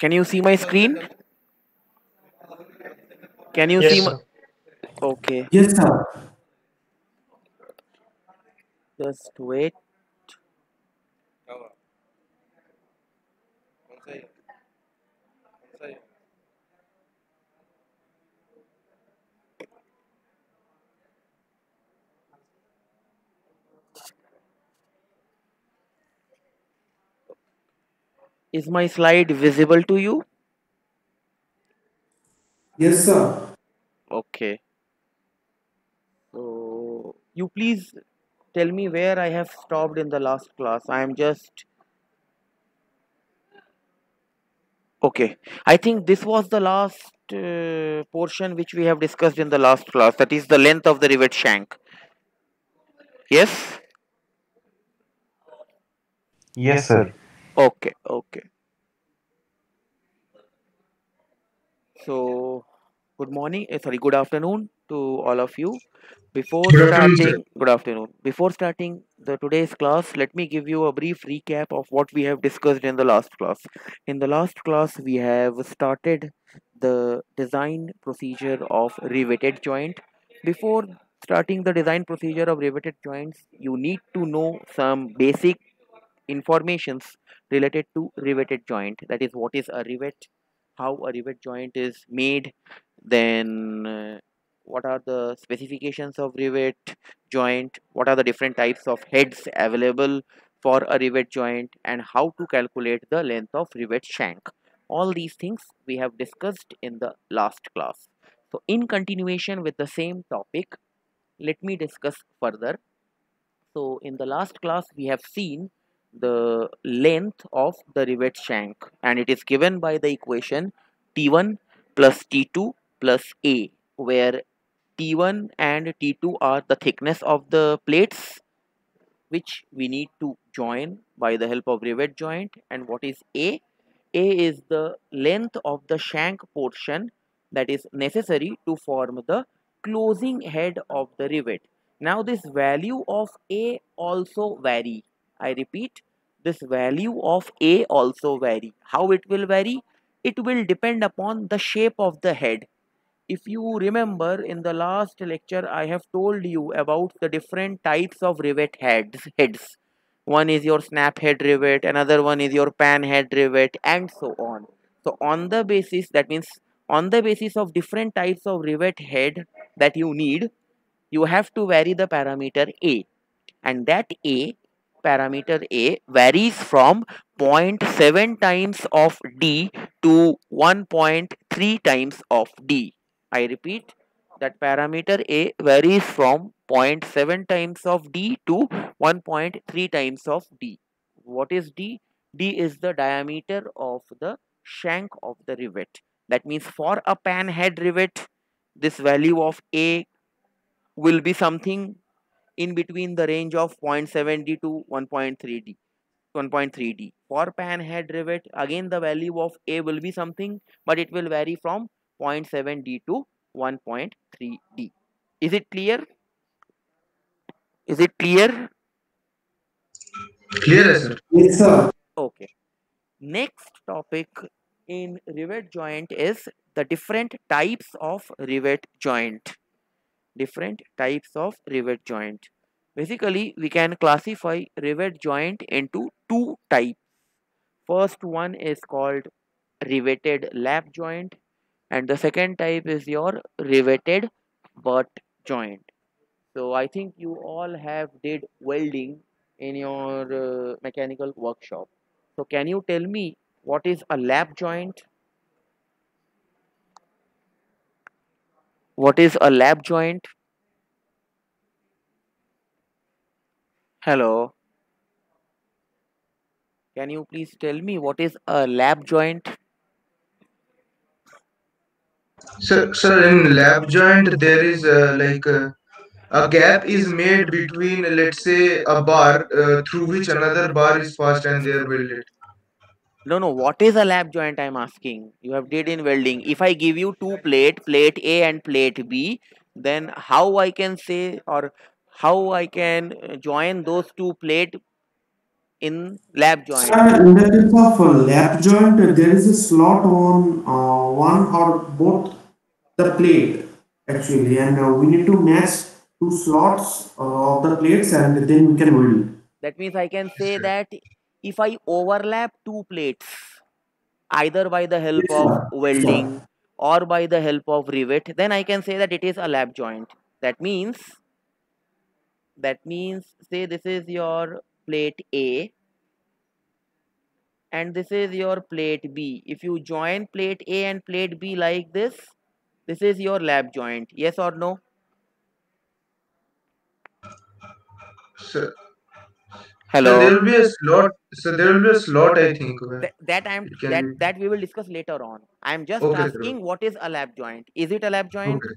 Can you see my screen? Can you see Yes, my... sir. Okay, Yes, sir. just wait. Is my slide visible to you? Yes, sir. Okay. So you please tell me where I have stopped in the last class. I am just... Okay. I think this was the last portion which we have discussed in the last class. That is the length of the rivet shank. Yes? Yes, sir. Okay, okay. So, good morning, sorry, good afternoon to all of you. Before Good afternoon, sir. starting, good afternoon. Before starting the today's class, let me give you a brief recap of what we have discussed in the last class. In the last class, we have started the design procedure of riveted joint. Before starting the design procedure of riveted joints, you need to know some basic informations related to riveted joint. That is, what is a rivet, how a rivet joint is made, then what are the specifications of rivet joint, what are the different types of heads available for a rivet joint, and how to calculate the length of rivet shank. All these things we have discussed in the last class. So in continuation with the same topic, let me discuss further. So in the last class, we have seen the length of the rivet shank, and it is given by the equation T1 plus T2 plus A, where T1 and T2 are the thickness of the plates which we need to join by the help of rivet joint. And what is A? A is the length of the shank portion that is necessary to form the closing head of the rivet. Now this value of A also vary. I repeat, this value of A also vary. How it will vary? It will depend upon the shape of the head. If you remember, in the last lecture I have told you about the different types of rivet heads. One is your snap head rivet, another one is your pan head rivet, and so on. So on the basis, that means on the basis of different types of rivet head that you need, you have to vary the parameter A, and that A, parameter A, varies from zero point 0.7 times of D to 1.3 times of D. I repeat, that parameter A varies from zero point 0.7 times of D to 1.3 times of D. What is D? D is the diameter of the shank of the rivet. That means for a pan head rivet, this value of A will be something in between the range of 0.7D to 1.3D. 1.3D. For pan head rivet, again the value of A will be something, but it will vary from 0.7D to 1.3D. Is it clear? Is it clear? Clear, sir. Yes, sir. Okay. Next topic in rivet joint is the different types of rivet joint. Different types of rivet joint. Basically, we can classify rivet joint into two types. First one is called riveted lap joint, and the second type is your riveted butt joint. So I think you all have did welding in your mechanical workshop. So can you tell me what is a lap joint? What is a lap joint? Hello. Can you please tell me what is a lap joint? Sir, in lap joint, there is a gap is made between, let's say, a bar through which another bar is passed and they are welded. No, no. What is a lap joint? I'm asking. You have did in welding. If I give you two plate A and plate B, then how I can say, or how I can join those two plate? in lap joint? Sir, in the case of lap joint, there is a slot on one or both the plate actually, and we need to match two slots of the plates, and then we can weld. That means I can Yes, say sir. that if I overlap two plates, either by the help Yes, of sir. Yes, sir. welding or by the help of rivet, then I can say that it is a lap joint. That means say this is your plate A and this is your plate B. If you join plate A and plate B like this is your lap joint. Yes or no? So, so there Hello. will be a slot. So there will be a slot, I think, where it can be. That we will discuss later on. I am just Okay, sir. asking what is a lap joint. Is it a lap joint? Okay.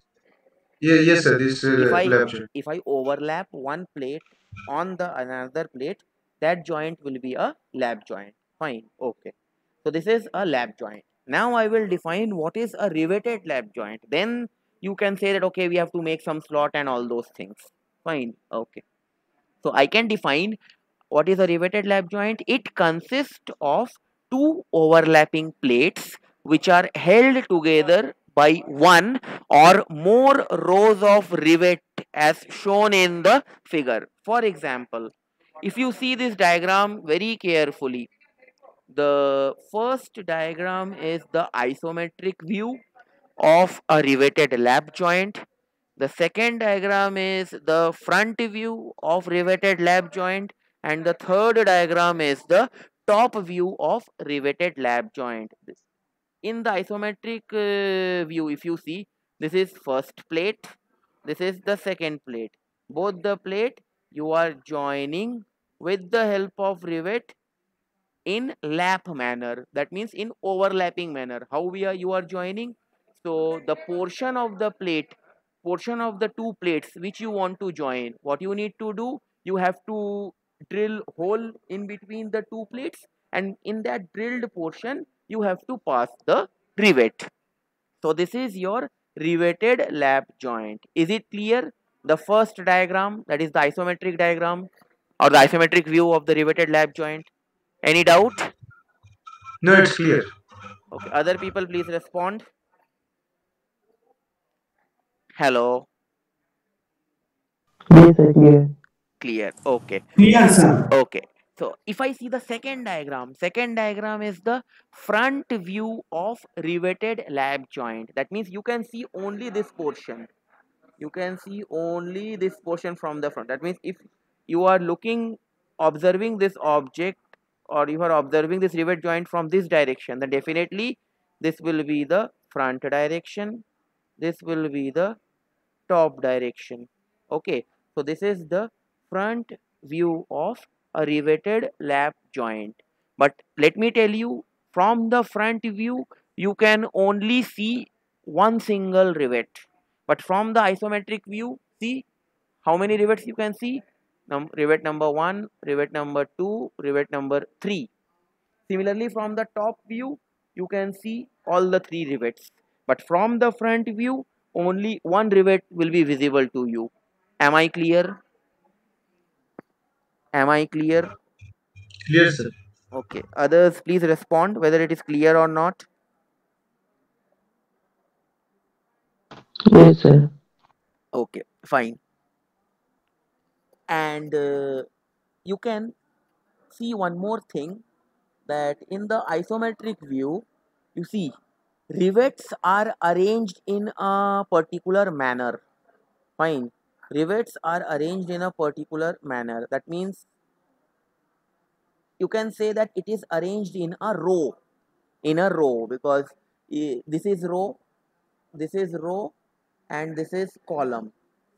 Yeah, yes, sir. This If I lab joint. overlap one plate on the another plate, that joint will be a lap joint. Fine. Okay. So this is a lap joint. Now I will define what is a riveted lap joint. Then you can say that okay, we have to make some slot and all those things. Fine. Okay. So I can define what is a riveted lap joint. It consists of two overlapping plates which are held together by one or more rows of rivet as shown in the figure. For example, if you see this diagram very carefully, the first diagram is the isometric view of a riveted lap joint. The second diagram is the front view of riveted lap joint, and the third diagram is the top view of riveted lap joint. In the isometric view, if you see, this is first plate, this is the second plate. Both the plate you are joining with the help of rivet in lap manner, that means in overlapping manner. How you are joining? So the portion of the two plates which you want to join, what you need to do, you have to drill hole in between the two plates, and in that drilled portion you have to pass the rivet. So this is your riveted lap joint. Is it clear? The first diagram, that is the isometric diagram or the isometric view of the riveted lap joint. Any doubt? No, it's clear. Okay. Other people, please respond. Hello. Yes, sir, clear. Clear. Okay. Clear, sir. Okay. So if I see the second diagram is the front view of riveted lap joint. That means you can see only this portion. You can see only this portion from the front. That means if you are observing this object, or you are observing this rivet joint from this direction, then definitely this will be the front direction, this will be the top direction. Okay, so this is the front view of a riveted lap joint. But let me tell you, from the front view you can only see one single rivet, but from the isometric view, see how many rivets you can see. Rivet number 1, rivet number 2, rivet number 3. Similarly, from the top view, you can see all the 3 rivets. But from the front view, only one rivet will be visible to you. Am I clear? Am I clear? Clear, sir. Okay. Others, please respond whether it is clear or not. Yes, sir. Okay, fine. And you can see one more thing, that in the isometric view, you see rivets are arranged in a particular manner. Fine. Rivets are arranged in a particular manner. That means you can say that it is arranged in a row. In a row, because this is row, and this is column.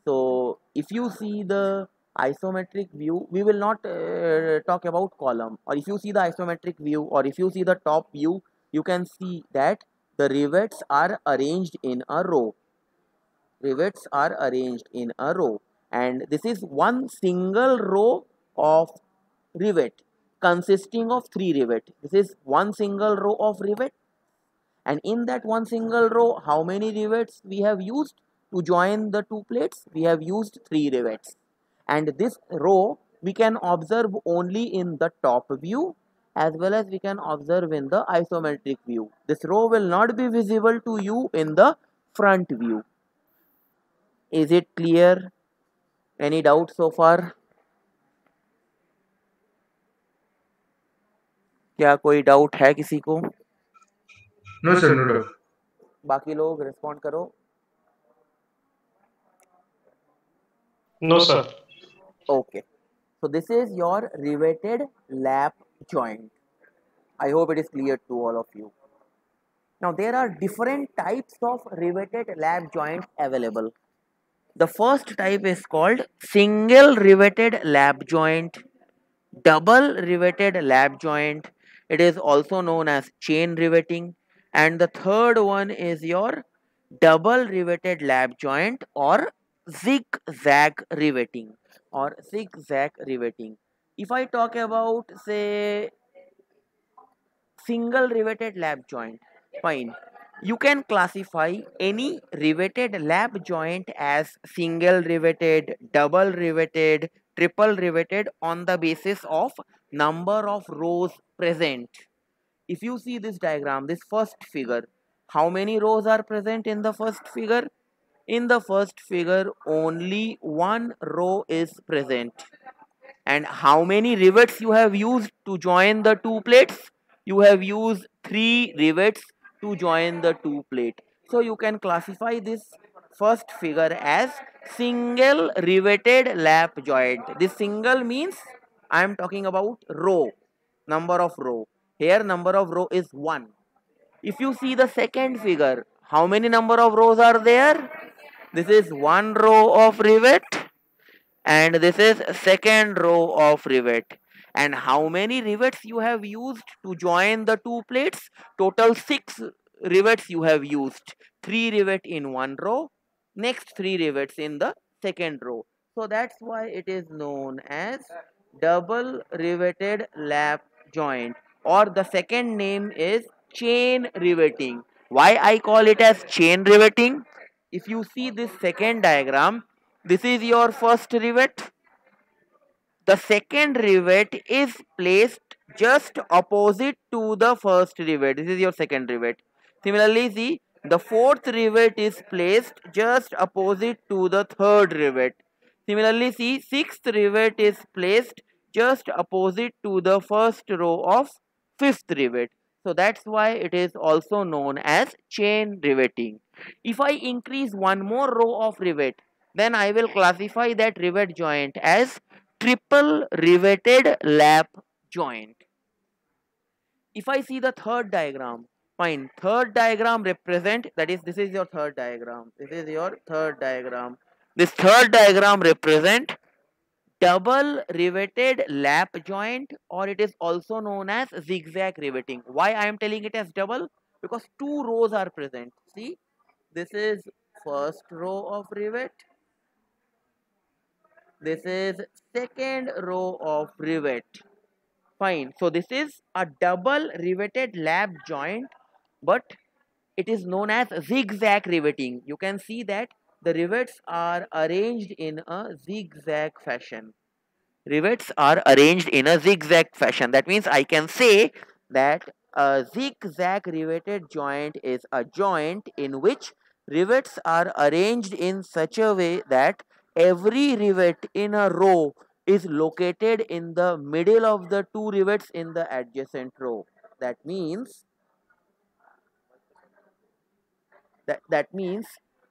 So if you see the isometric view, we will not talk about column. Or if you see the isometric view, or if you see the top view, you can see that the rivets are arranged in a row. Rivets are arranged in a row, and this is one single row of rivet consisting of 3 rivet. This is one single row of rivet, and in that one single row, how many rivets we have used to join the two plates? We have used 3 rivets, and this row we can observe only in the top view as well as we can observe in the isometric view. This row will not be visible to you in the front view. Is it clear? Any doubt so far? क्या कोई doubt है किसी को? No, sir, no doubt. बाकी लोग respond करो. No, sir. Okay. So this is your riveted lap joint. I hope it is clear to all of you. Now there are different types of riveted lap joints available. The first type is called single riveted lap joint, double riveted lap joint. It is also known as chain riveting. And the third one is your double riveted lap joint or zigzag riveting or zigzag riveting. If I talk about, say, single riveted lap joint, fine. You can classify any riveted lap joint as single riveted, double riveted, triple riveted on the basis of number of rows present. If you see this diagram, this first figure, how many rows are present in the first figure? In the first figure, only one row is present. And how many rivets you have used to join the two plates? You have used 3 rivets to join the two plate. So you can classify this first figure as single riveted lap joint. This single means I am talking about row, number of row. Here number of row is 1. If you see the second figure, how many number of rows are there? This is one row of rivet and this is second row of rivet. And how many rivets you have used to join the two plates? Total 6 rivets you have used. 3 rivet in one row, next 3 rivets in the second row. So that's why it is known as double riveted lap joint, or the second name is chain riveting. Why I call it as chain riveting? If you see this second diagram, this is your first rivet. The second rivet is placed just opposite to the first rivet. This is your second rivet. Similarly, see, the fourth rivet is placed just opposite to the third rivet. Similarly, see, sixth rivet is placed just opposite to the first row of fifth rivet. So that's why it is also known as chain riveting. If I increase one more row of rivet, then I will classify that rivet joint as triple riveted lap joint. If I see the third diagram, fine, third diagram represent, that is, this is your third diagram. This is your third diagram. This third diagram represent double riveted lap joint, or it is also known as zigzag riveting. Why I am telling it as double? Because 2 rows are present. See, this is first row of rivet. This is second row of rivet. Fine. So this is a double riveted lap joint, but it is known as zigzag riveting. You can see that the rivets are arranged in a zigzag fashion. Rivets are arranged in a zigzag fashion. That means I can say that a zigzag riveted joint is a joint in which rivets are arranged in such a way that every rivet in a row is located in the middle of the 2 rivets in the adjacent row. That means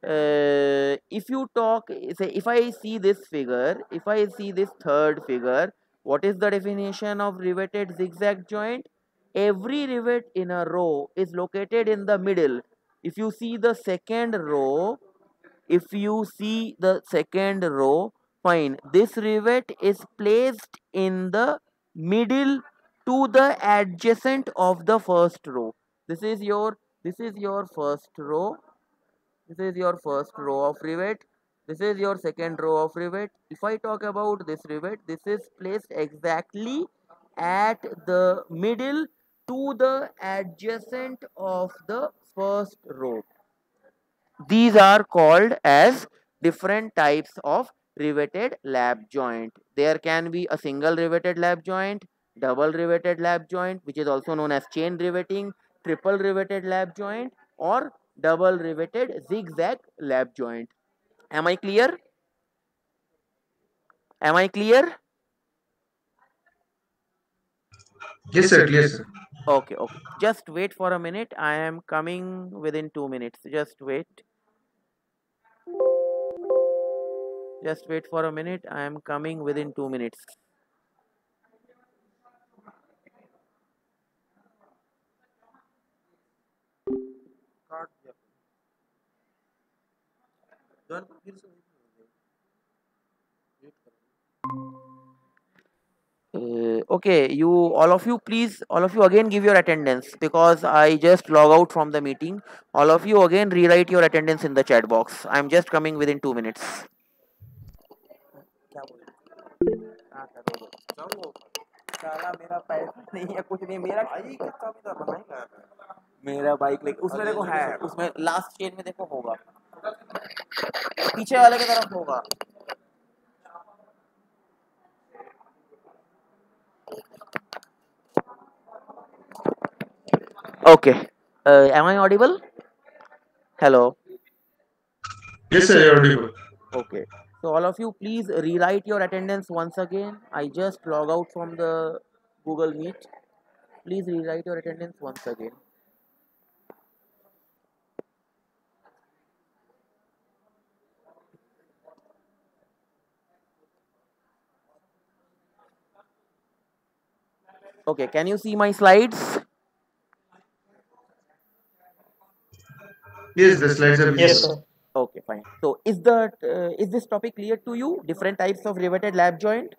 if you talk, say, if I see this figure, if I see this third figure, what is the definition of riveted zigzag joint? Every rivet in a row is located in the middle. If you see the second row, fine, this rivet is placed in the middle to the adjacent of the first row. This is your first row. This is your first row of rivet. This is your second row of rivet. If I talk about this rivet, this is placed exactly at the middle to the adjacent of the first row. These are called as different types of riveted lap joint. There can be a single riveted lap joint, double riveted lap joint, which is also known as chain riveting, triple riveted lap joint, or double riveted zigzag lap joint. Am I clear? Am I clear? Yes, sir. Clear, sir. Okay, okay. Just wait for a minute. I am coming within 2 minutes. Just wait. Just wait for a minute. I am coming within 2 minutes. Okay, you all of you again give your attendance because I just log out from the meeting. All of you again rewrite your attendance in the chat box. I'm just coming within 2 minutes. क्या बोले? हाँ, करो दो। चलो, साला मेरा पैसा नहीं है कुछ नहीं मेरा भाई कच्चा भी तो बनाएगा मेरा बाइक लेके उसमें देखो है उसमें लास्ट चेन में देखो होगा पीछे वाले की तरफ होगा Okay. Am I audible? Hello. Yes, sir. You're audible. Okay. So all of you, please rewrite your attendance once again. I just log out from the Google Meet. Please rewrite your attendance once again. Okay. Can you see my slides? Yes, the slides are Yes, visible. sir. Okay, fine. So is this topic clear to you? Different types of riveted lap joint.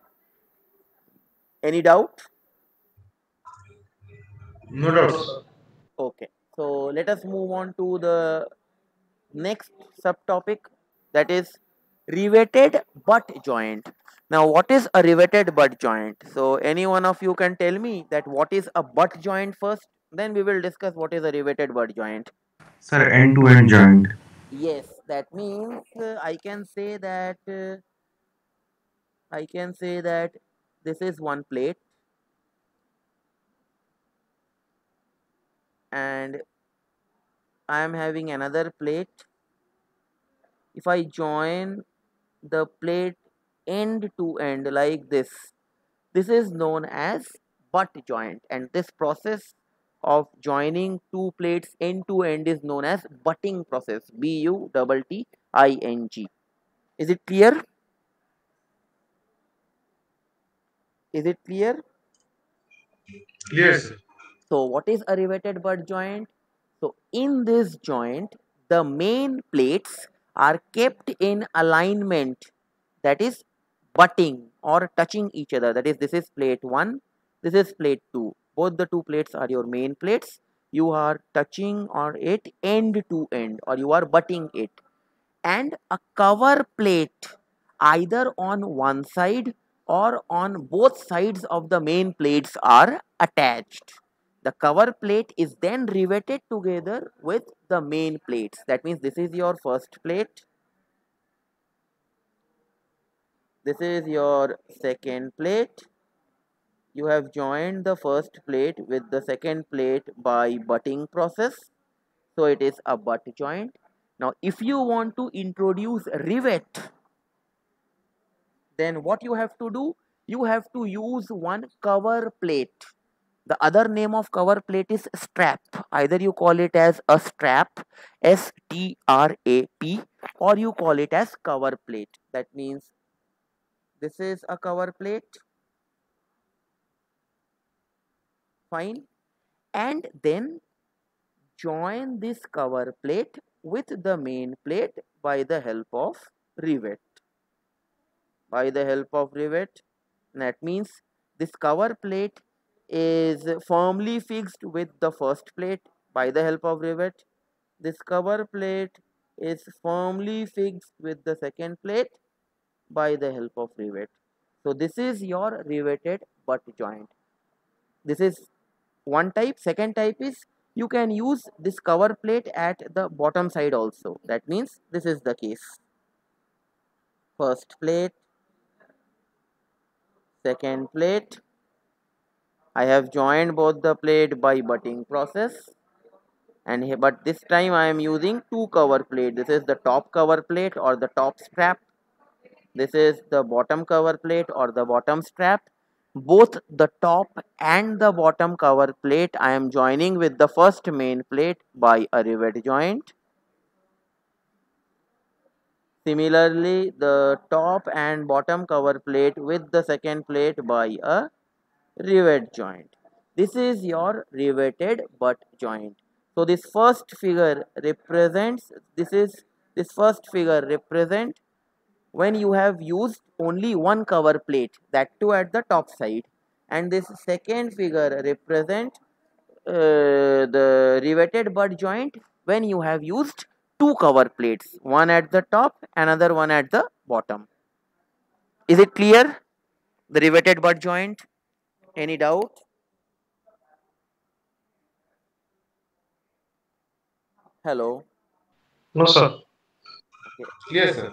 Any doubt? No No, doubts. sir. Okay. So let us move on to the next subtopic, that is riveted butt joint. Now what is a riveted butt joint? So any one of you can tell me that what is a butt joint first, then we will discuss what is a riveted butt joint. Sir, end-to-end joint. Yes, that means I can say that this is one plate and I am having another plate. If I join the plate end to end like this is known as butt joint, and this process of joining two plates end to end is known as butting process. Butting. Is it clear? Is it clear? Clear, sir. So what is a riveted butt joint? So in this joint, the main plates are kept in alignment, that is butting or touching each other. That is, this is plate 1, this is plate 2. Both the two plates are your main plates. You are touching on it end to end, or you are butting it. And a cover plate either on one side or on both sides of the main plates are attached. The cover plate is then riveted together with the main plates. That means this is your first plate, this is your second plate. You have joined the first plate with the second plate by butting process, so it is a butt joint. Now if you want to introduce rivet, then what you have to do, you have to use one cover plate. The other name of cover plate is strap. Either you call it as a strap, STRAP, or you call it as cover plate. That means this is a cover plate, fine, and then join this cover plate with the main plate by the help of rivet. By the help of rivet, that means this cover plate is firmly fixed with the first plate by the help of rivet. This cover plate is firmly fixed with the second plate by the help of rivet. So this is your riveted butt joint. This is one type. Second type is you can use this cover plate at the bottom side also. That means this is the case. first plate, second plate. I have joined both the plate by butting process, and here, but this time I am using two cover plate. This is the top cover plate or the top strap. This is the bottom cover plate or the bottom strap. Both the top and the bottom cover plate I am joining with the first main plate by a rivet joint. Similarly, the top and bottom cover plate with the second plate by a rivet joint. This is your riveted butt joint. So this first figure represent when you have used only one cover plate, that too at the top side, and this second figure represent the riveted butt joint when you have used two cover plates, one at the top, another one at the bottom. Is it clear? The riveted butt joint? Any doubt? Hello. No, sir. Okay. Clear, sir.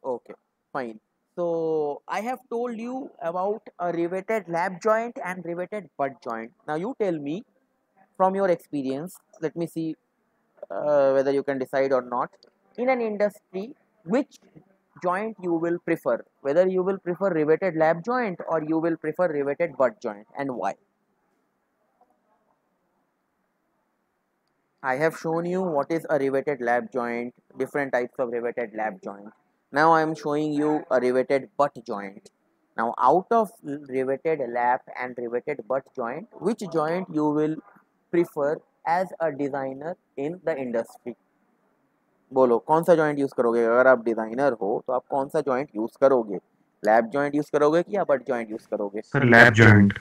Okay. Fine. So I have told you about a riveted lap joint and riveted butt joint. Now you tell me from your experience. Let me see whether you can decide or not. In an industry, which joint you will prefer? Whether you will prefer riveted lap joint or you will prefer riveted butt joint, and why? I have shown you what is a riveted lap joint, different types of riveted lap joint. Now I am showing you a riveted butt joint. Now out of riveted lap and riveted butt joint, which joint you will prefer as a designer in the industry? बोलो कौन सा joint use करोगे? अगर आप designer हो तो आप कौन सा जॉइंट यूज करोगे? लैप जॉइंट यूज करोगे कि या बट जॉइंट यूज करोगे? Sir, lap joint.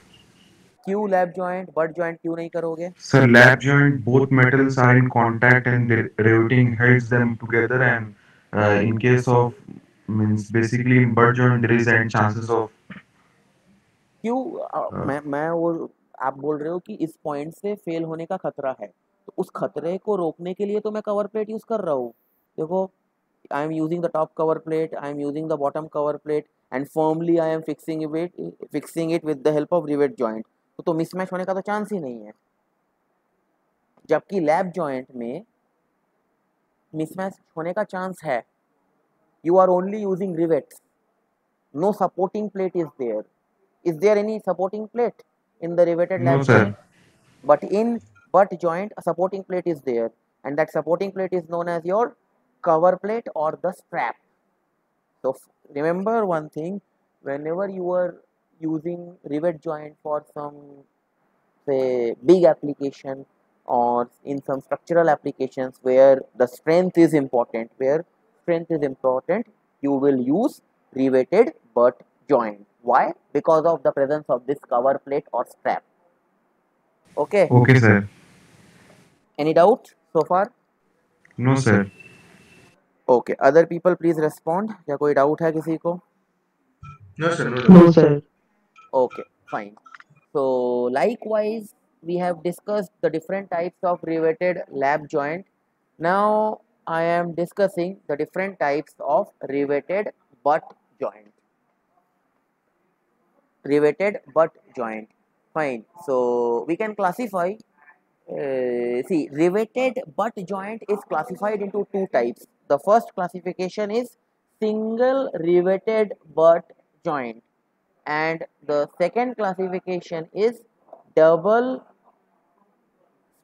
क्यों लैप जॉइंट, बट जॉइंट क्यों नहीं करोगे? Sir, lap joint, both metals are in contact and the riveting holds them together. And in case of, means basically in butt joint, there is and chances of. क्यों uh, मैं वो आप बोल रहे हो कि इस पॉइंट से फेल होने का खतरा है, तो उस खतरे को रोकने के लिए तो मैं कवर प्लेट यूज कर रहा हूँ. देखो, I am using the top cover plate, I am using the bottom cover plate and firmly I am fixing it with the help of rivet joint. तो मिसमैच होने का तो चांस ही नहीं है. जबकि लैप जॉइंट में मिसमैच होने का चांस है. You are only using rivets, no supporting plate is there. Is there any supporting plate in the riveted No, lap sir. joint? But in butt joint, a supporting plate is there, and that supporting plate is known as your cover plate or the strap. So remember one thing: whenever you are using rivet joint for some, say, big application or in some structural applications where the strength is important, you will use riveted butt joint. Why? Because of the presence of this cover plate or strap. Okay. Okay, sir. Any doubt so far? No, sir. Okay. Other people please respond. क्या कोई doubt है किसी को? No, sir. No, No, doubt. sir. Okay, fine. So likewise, we have discussed the different types of riveted lap joint. Now I am discussing the different types of riveted butt joint. Riveted butt joint. Fine. So we can classify. See, riveted butt joint is classified into two types. The first classification is single riveted butt joint, and the second classification is double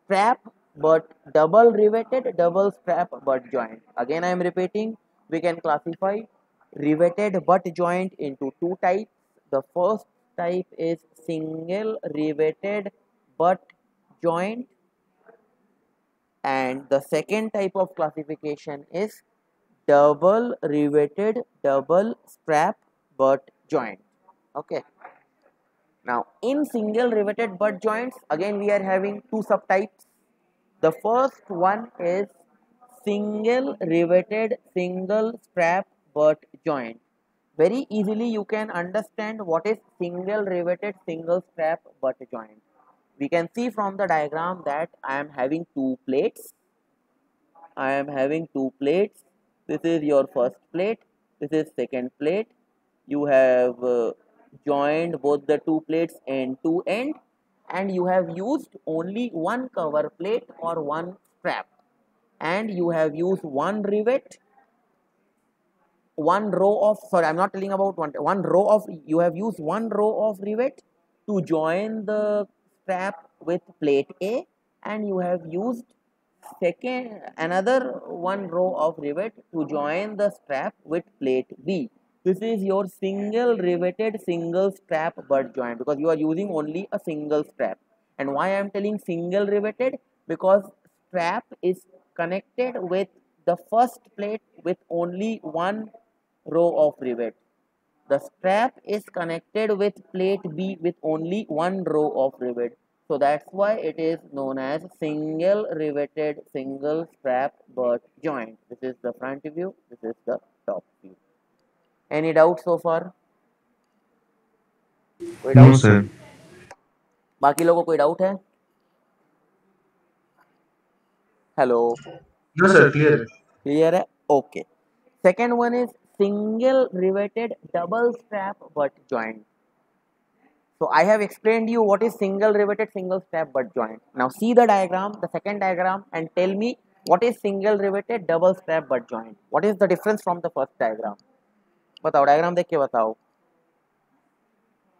strap but double riveted double strap butt joint. Again I am repeating, we can classify riveted butt joint into two types. The first type is single riveted butt joint, and the second type of classification is double riveted double strap butt joint. Okay. Now, in single riveted butt joints, again we are having two subtypes. The first one is single riveted single strap butt joint. Very easily you can understand what is single riveted single strap butt joint. We can see from the diagram that I am having two plates. I am having two plates. This is your first plate This is second plate. You have joined both the two plates end to end, and you have used only one cover plate or one strap, and you have used one rivet, one row of, sorry, I'm not telling about one row of, you have used one row of rivet to join the strap with plate A, and you have used second another one row of rivet to join the strap with plate B. This is your single riveted single strap butt joint, because you are using only a single strap. And why I am telling single riveted? Because strap is connected with the first plate with only one row of rivet. The strap is connected with plate B with only one row of rivet. So that's why it is known as single riveted single strap butt joint. This is the front view, this is the top view. Any doubt so far? कोई No, doubt? sir. बाकी लोगों को कोई doubt है? Hello, No, sir, clear. Clear है? Okay. Second one is single riveted double strap butt joint. So I have explained you what is single riveted single strap butt joint. Now see the diagram, the second diagram, and tell me what is single riveted double strap butt joint. What is the difference from the first diagram? बताओ, diagram देख के बताओ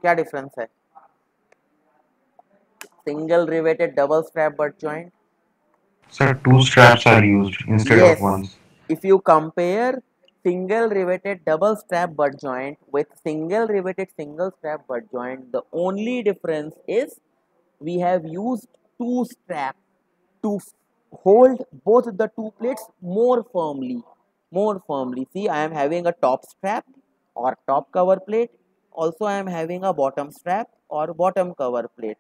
क्या difference है? Single riveted double strap butt joint. Sir, two straps are used instead Yes. of one. If you compare single riveted double strap butt joint with single riveted single strap butt joint, the only difference is we have used two straps to hold both the two plates more firmly. More firmly. See, I am having a top strap or top cover plate. Also, I am having a bottom strap or bottom cover plate.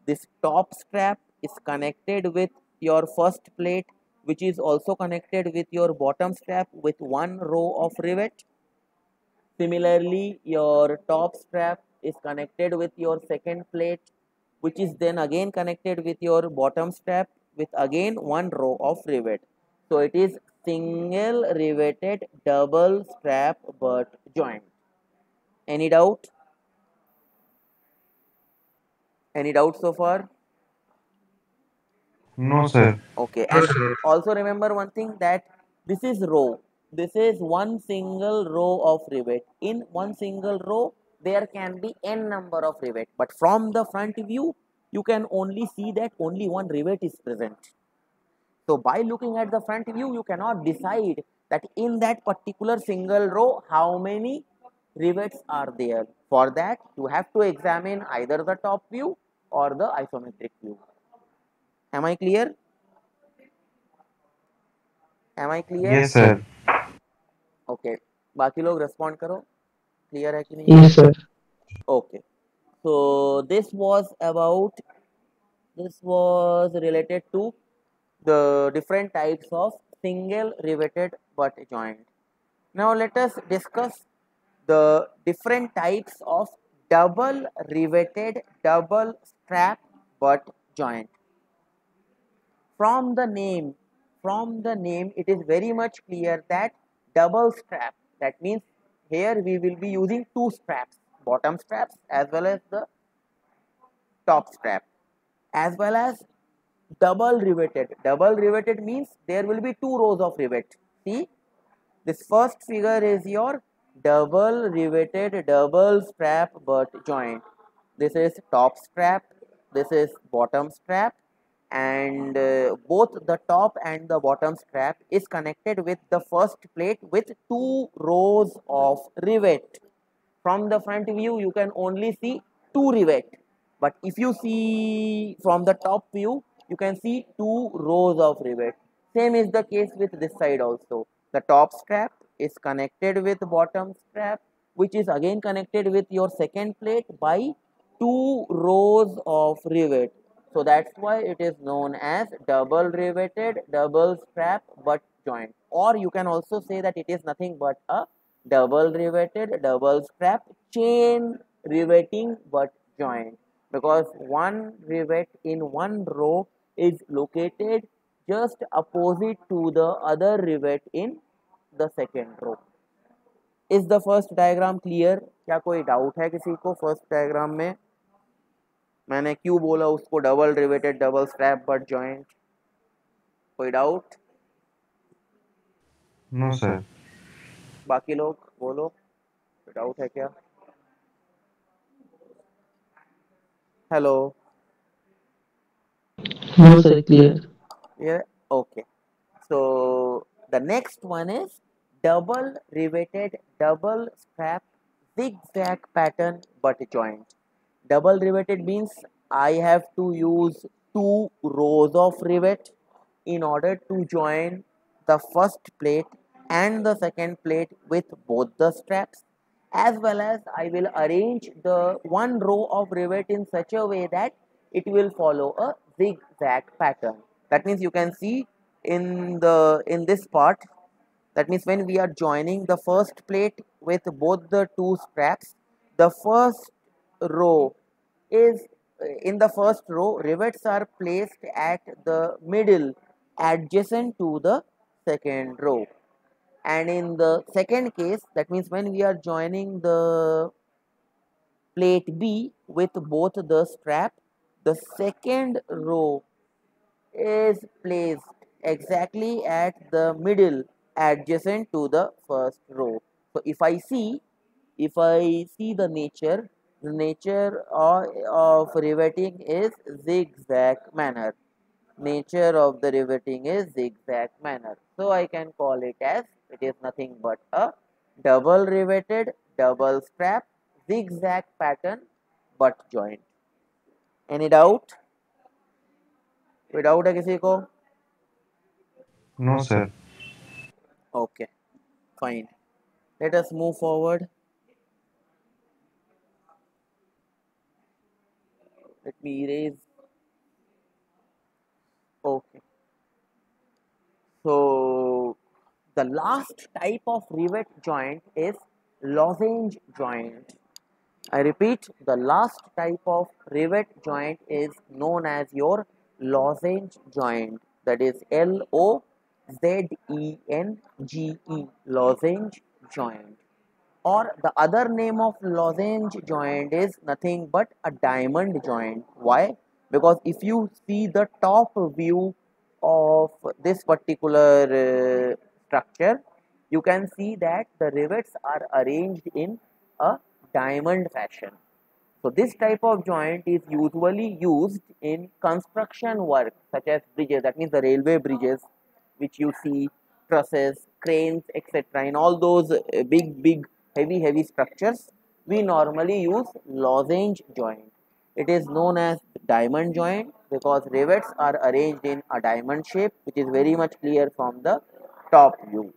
This top strap is connected with your first plate, which is also connected with your bottom strap with one row of rivet. Similarly, your top strap is connected with your second plate, which is then again connected with your bottom strap with again one row of rivet. So it is single riveted double strap butt joint. Any doubt? Any doubt so far? No, sir. Okay, No, and sir. also remember one thing, that this is row. This is one single row of rivet. In one single row, there can be n number of rivet. But from the front view, you can only see that only one rivet is present. So by looking at the front view, you cannot decide that in that particular single row, how many rivets are there. For that, you have to examine either the top view or the isometric view. Am I clear? Am I clear? Yes, sir. Okay. बाकी लोग respond करो. Clear है कि नहीं? Yes, sir. Okay. So this was related to the different types of single riveted butt joint. Now let us discuss the different types of double riveted double strap butt joint. From the name, it is very much clear that double strap, that means here we will be using two straps, bottom straps as well as the top strap, as well as double riveted. Double riveted means there will be two rows of rivet. See, this first figure is your double riveted double strap butt joint. This is top strap, this is bottom strap, and both the top and the bottom strap is connected with the first plate with two rows of rivet. From the front view, you can only see two rivet, but if you see from the top view, you can see two rows of rivet. Same is the case with this side also. The top strap is connected with bottom strap, which is again connected with your second plate by two rows of rivet. So that's why it is known as double riveted double strap butt joint. Or you can also say that it is nothing but a double riveted double strap chain riveting butt joint, because one rivet in one row is located just opposite to the other rivet in the second row. Is the first diagram clear? क्या कोई doubt है किसी को first diagram में? मैंने क्यों बोला उसको double riveted double strap butt joint? कोई डाउट? No, sir. बाकी लोग बोलो, कोई डाउट है क्या? Hello, No, sir, clear. yeah, okay. So the next one is double riveted double strap zigzag pattern but joint. Double riveted means I have to use two rows of rivet in order to join the first plate and the second plate with both the straps, as well as I will arrange the one row of rivet in such a way that it will follow a zigzag pattern. That means you can see in this part, that means when we are joining the first plate with both the two straps, the first row is in the first row rivets are placed at the middle adjacent to the second row, and in the second case, that means when we are joining the plate B with both the strap, the second row is placed exactly at the middle adjacent to the first row. So if I see the nature of riveting is zigzag manner. Nature of the riveting is zigzag manner. So I can call it as, it is nothing but a double riveted double strap zigzag pattern butt joint. Any doubt? कोई doubt है किसी को? No, sir. Okay, fine. Let us move forward. Let me erase. Okay. So the last type of rivet joint is lozenge joint. I repeat, the last type of rivet joint is known as your lozenge joint. That is Lozenge, lozenge joint. Or the other name of lozenge joint is nothing but a diamond joint. Why? Because if you see the top view of this particular structure, you can see that the rivets are arranged in a diamond fashion. So this type of joint is usually used in construction work such as bridges, that means the railway bridges which you see, trusses, cranes, etc. In all those big heavy structures, we normally use lozenge joint. It is known as diamond joint because rivets are arranged in a diamond shape, which is very much clear from the top view.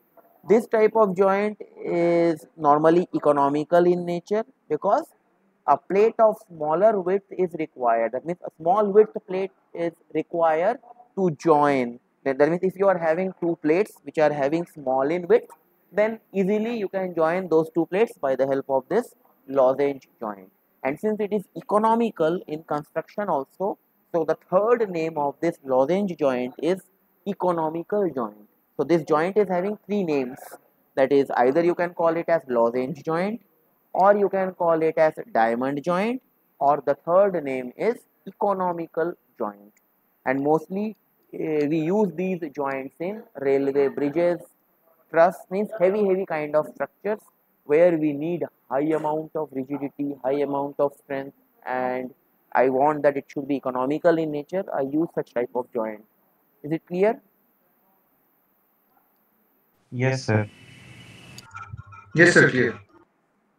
This type of joint is normally economical in nature because a plate of smaller width is required. That means a small width plate is required to join. That means if you are having two plates which are having small in width, then easily you can join those two plates by the help of this lozenge joint. And since it is economical in construction also, so the third name of this lozenge joint is economical joint. So this joint is having three names. That is, either you can call it as lozenge joint, or you can call it as diamond joint, or the third name is economical joint. And mostly we use these joints in railway bridges, truss means heavy kind of structures where we need high amount of rigidity, high amount of strength, and I want that it should be economical in nature. I use such type of joint. Is it clear? Yes, sir. Yes, sir, clear.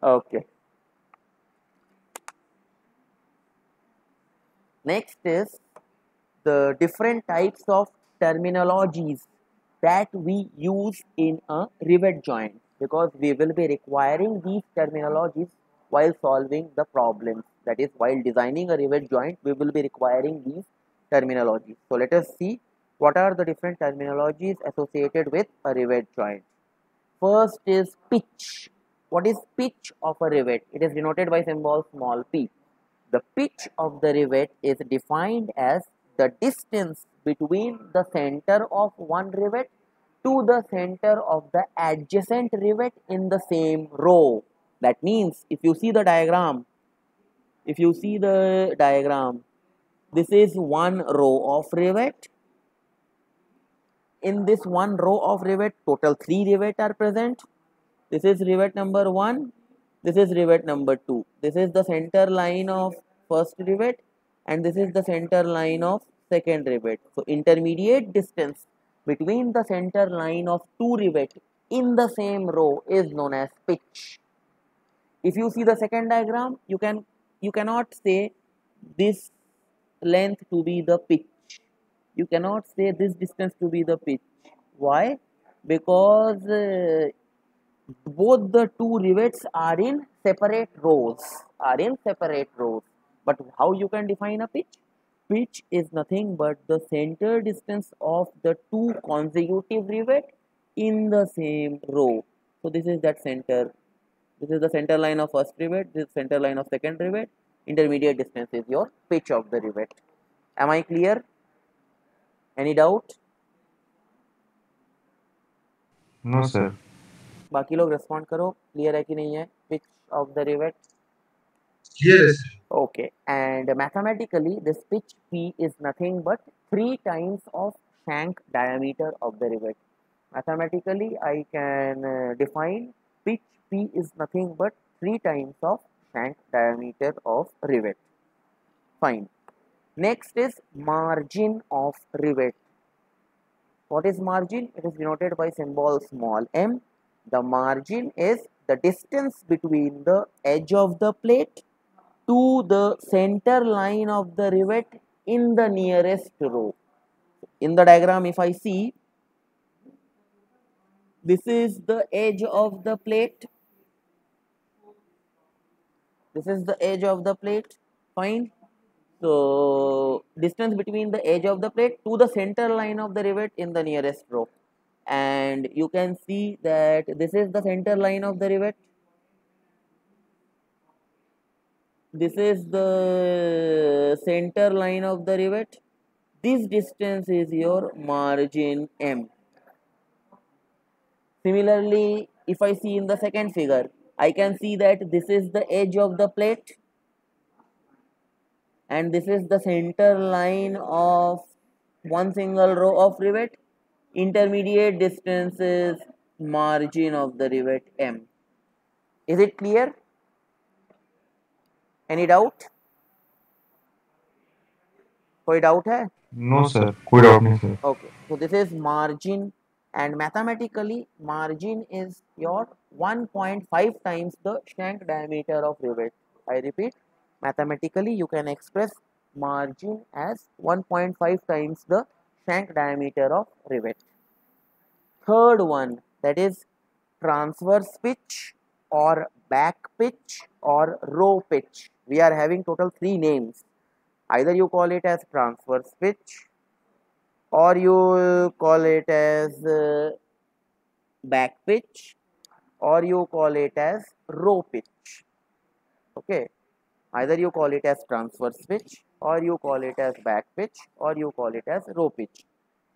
Okay. Next is the different types of terminologies that we use in a rivet joint, because we will be requiring these terminologies while solving the problems. That is, while designing a rivet joint, we will be requiring these terminologies. So let us see what are the different terminologies associated with a rivet joint. First is pitch. What is pitch of a rivet? It is denoted by symbol small p. The pitch of the rivet is defined as the distance between the center of one rivet to the center of the adjacent rivet in the same row. That means if you see the diagram, this is one row of rivet. In this one row of rivet, total 3 rivet are present. This is rivet number 1, this is rivet number 2. This is the center line of first rivet and this is the center line of second rivet. So intermediate distance between the center line of two rivet in the same row is known as pitch. If you see the second diagram, you cannot say this length to be the pitch. You cannot say this distance to be the pitch. Why? Because both the two rivets are in separate rows. But how you can define a pitch? Pitch is nothing but the center distance of the two consecutive rivet in the same row. So this is that center. This is the center line of first rivet. This is center line of second rivet. Intermediate distance is your pitch of the rivet. Am I clear? Any doubt? No, sir. बाकी लोग respond करो. Clear है कि नहीं है? Pitch of the rivet. Yes. Okay, and mathematically this pitch P is nothing but 3 times of shank diameter of the rivet. Mathematically I can define pitch P is nothing but 3 times of shank diameter of rivet. Fine. Next is margin of rivet. What is margin? It is denoted by symbol small m. The margin is the distance between the edge of the plate to the center line of the rivet in the nearest row. In the diagram, if I see, this is the edge of the plate. This is the edge of the plate. Fine. So, distance between the edge of the plate to the center line of the rivet in the nearest row. And you can see that this is the center line of the rivet. This is the center line of the rivet. This distance is your margin M. Similarly, if I see in the second figure, I can see that this is the edge of the plate and this is the center line of one single row of rivet. Intermediate distance is margin of the rivet M. Is it clear? Any doubt? कोई doubt है? No, sir. कोई doubt नहीं, sir. Okay, so this is margin and mathematically margin is your 1.5 times the shank diameter of rivet. I repeat, mathematically you can express margin as 1.5 times the shank diameter of rivet. Third one, that is transverse pitch or back pitch or row pitch. We are having total 3 names. Either you call it as transverse pitch or you call it as back pitch or you call it as row pitch. Okay, either you call it as transverse pitch or you call it as back pitch or you call it as row pitch,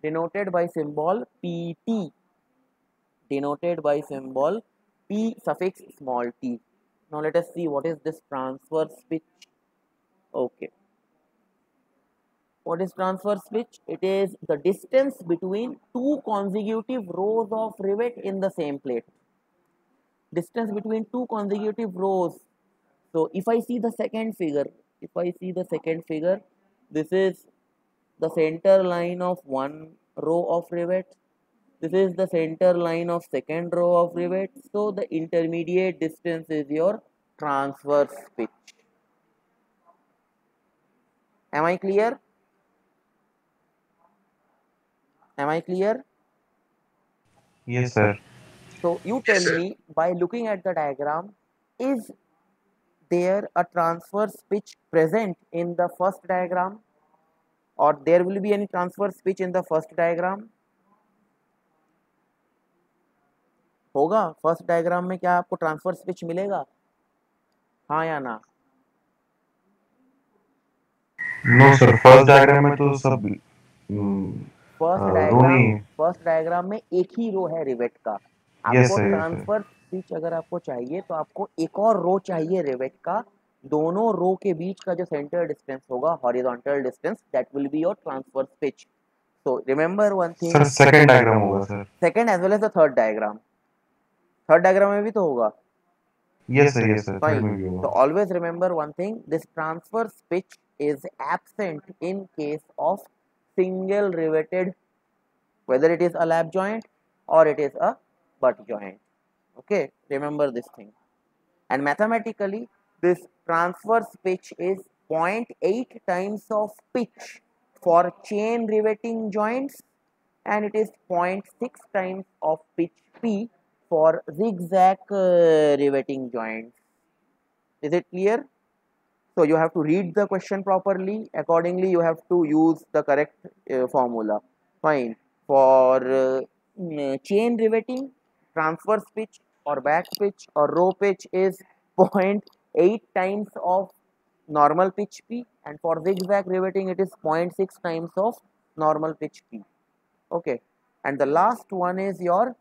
denoted by symbol PT, denoted by symbol P suffix small t. Now let us see what is this transverse pitch. Okay, what is transverse pitch? It is the distance between two consecutive rows of rivet in the same plate. Distance between two consecutive rows. So if I see the second figure, this is the center line of one row of rivet. This is the center line of second row of rivet. So the intermediate distance is your transverse pitch. Am I clear? Am I clear? Yes, sir. So you tell me, by looking at the diagram, is there a transverse pitch present in the first diagram, or there will be any transverse pitch in the first diagram? होगा first diagram में? क्या आपको transverse pitch मिलेगा? हाँ या ना? No, sir. First diagram में तो सब फर्स्ट फर्स्ट डायग्राम में एक ही रो है रिवेट का, Yes, आपको sir. Yes, sir. Transfer switch अगर आपको चाहिए तो आपको एक और रो चाहिए रिवेट का, दोनों रो के बीच का जो सेंटर डिस्टेंस होगा horizontal distance, that will be your transfer switch. So remember one thing. Sir, second diagram होगा sir. Second as well as the third diagram. Third diagram में भी तो होगा. Yes, sir. Yes, sir. Third Fine. में भी So होगा. always remember one thing. This transfer switch is absent in case of single riveted, whether it is a lap joint or it is a butt joint. Okay. Remember this thing. And mathematically, this transfer pitch is 0.8 times of pitch for chain riveting joints, and it is 0.6 times of pitch P for zigzag riveting joints. Is it clear? So you have to read the question properly. Accordingly, you have to use the correct formula. Fine. For chain riveting, transverse pitch or back pitch or row pitch is 0.8 times of normal pitch P, and for zigzag riveting it is 0.6 times of normal pitch P. Okay. And the last one is your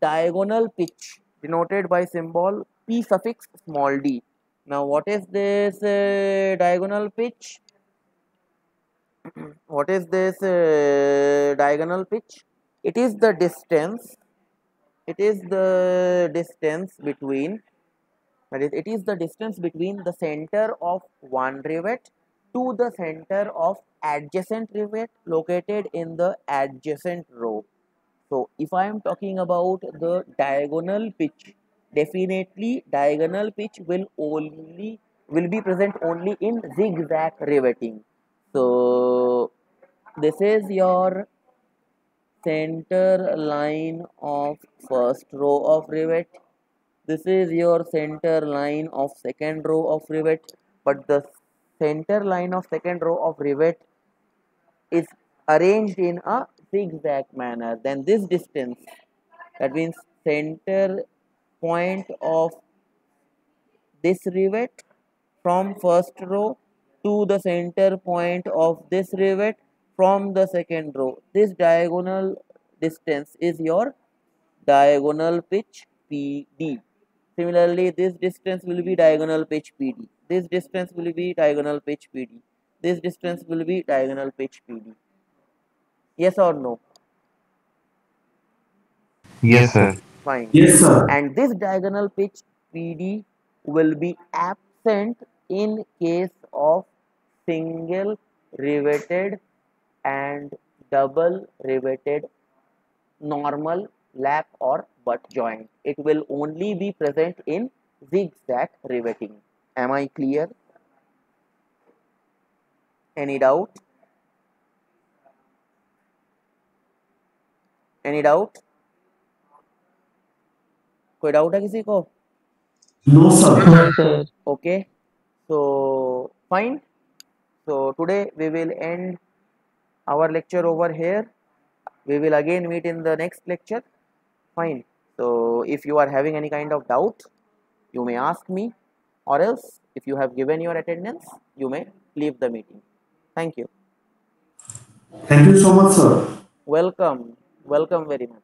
diagonal pitch, denoted by symbol P suffix small d. Now what is this diagonal pitch? What is this diagonal pitch? It is the distance, it is the distance between, that is, it is the distance between the center of one rivet to the center of adjacent rivet located in the adjacent row. So if I am talking about the diagonal pitch, definitely diagonal pitch will be present only in zigzag riveting. So this is your center line of first row of rivet. This is your center line of second row of rivet, but the center line of second row of rivet is arranged in a zigzag manner. Then this distance, that means center point of this rivet from first row to the center point of this rivet from the second row, this diagonal distance is your diagonal pitch PD. Similarly, this distance will be diagonal pitch PD. This distance will be diagonal pitch PD. This distance will be diagonal pitch PD. Yes or no? Yes, sir. Fine. Yes, sir. And this diagonal pitch PD will be absent in case of single riveted and double riveted normal lap or butt joint. It will only be present in zigzag riveting. Am I clear? Any doubt? Any doubt? कोई doubt है किसी को? No, sir. No, Sir. Okay, so fine. So today we will end our lecture over here. We will again meet in the next lecture. Fine. So if you are having any kind of doubt, you may ask me, or else if you have given your attendance, you may leave the meeting. Thank you. Thank you so much, sir. Welcome. Welcome very much.